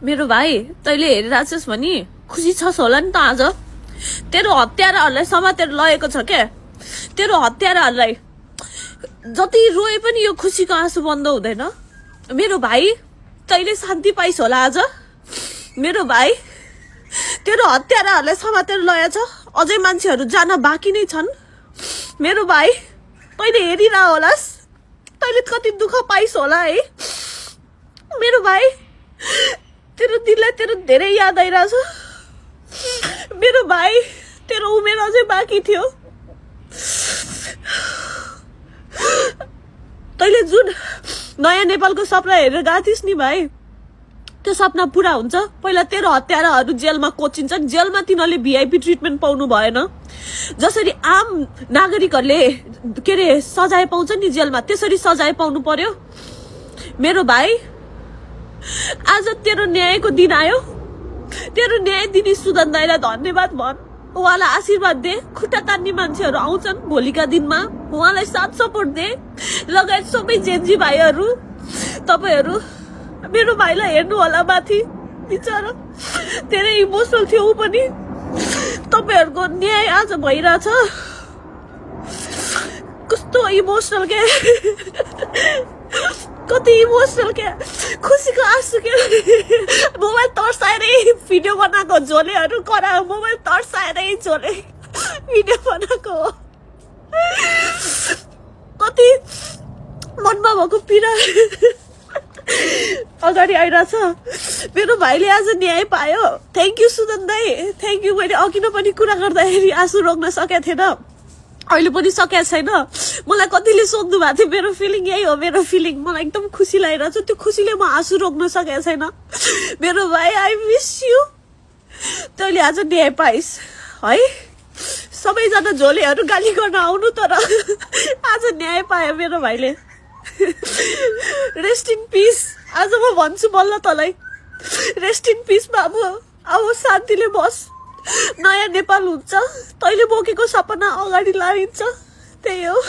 मेरो भाइ तैँले हेरिरहेछस् भनी खुसी छस् होला नि त आज। तेरो हत्याराहरूलाई समातेर लगेको छ क्या। तेरो हत्याराहरूलाई जति रोए पनि यो खुसीको आँसु बन्द हुँदैन। मेरो भाइ तैँले शान्ति पाइस् होला आज। मेरो भाइ तेरो हत्याराहरूलाई समातेर लगेछ। अझै मान्छेहरू जान बाँकी नै छन्। मेरो भाइ तैँले हेरिरह होलास्। तैँले कति दुःख पाइस् होला है। मेरो भाइ तेरो दिललाई तेरो धेरै याद आइरहेछ। मेरो भाइ तेरो उमेर अझै बाँकी थियो। तैँले जुन नयाँ नेपालको सपना हेरेर गएको थिइस् नि भाइ, त्यो सपना पुरा हुन्छ। पहिला तेरो हत्याराहरू जेलमा कोचिन्छन्। जेलमा तिनीहरूले भिआइपी ट्रिटमेन्ट पाउनु भएन। जसरी आम नागरिकहरूले के अरे सजाय पाउँछ नि जेलमा, त्यसरी सजाय पाउनु पर्यो। मेरो भाइ आज तेरो न्यायको दिन आयो। तेरो न्याय दिने सुदन दाइलाई धन्यवाद भन। उहाँलाई आशीर्वाद दे। खुट्टा तान्ने मान्छेहरू आउँछन् भोलिका दिनमा, उहाँलाई साथ सपोर्ट दे। लगायत सबै जेन्जी भाइहरू, तपाईँहरू मेरो भाइलाई हेर्नु होला माथि। बिचरा धेरै इमोसनल थियो ऊ पनि। तपाईँहरूको न्याय आज भइरहेछ। कस्तो इमोसनल क्या, कति इमोसनल क्या। खुसीको आँसु क्या। मोबाइल तर्साएरै भिडियो बनाएको झोलेहरू करा। मोबाइल तर्साएरै झोले भिडियो बनाएको। कति मनमा भएको पीडा अगाडि आइरहेछ। मेरो भाइले आज न्याय पायो। थ्याङ्क यू सुदन दाई, थ्याङ्क यू। मैले अघि नै पनि कुरा गर्दाखेरि आँसु रोक्न सकेको थिएन, अहिले पनि सकेको छैन। मलाई कतिले सोध्नु भएको थियो मेरो फिलिङ यही हो। मेरो फिलिङ मलाई एकदम खुसी लागिरहेछ। त्यो खुसीले म आँसु रोक्न सकेको छैन। मेरो भाइ आई मिस यु। तैँले आज न्याय पाइस् है। सबैजना झोलेहरू गाली गर्न आउनु तर आज न्याय पायो मेरो भाइले। Rest in peace. आज म भन्छु बल्ल तँलाई, रेस्ट इन पिस बाबु। अब शान्तिले बस। नयाँ नेपाल हुन्छ। तैँले बोकेको सपना अगाडि लागिन्छ। त्यही हो।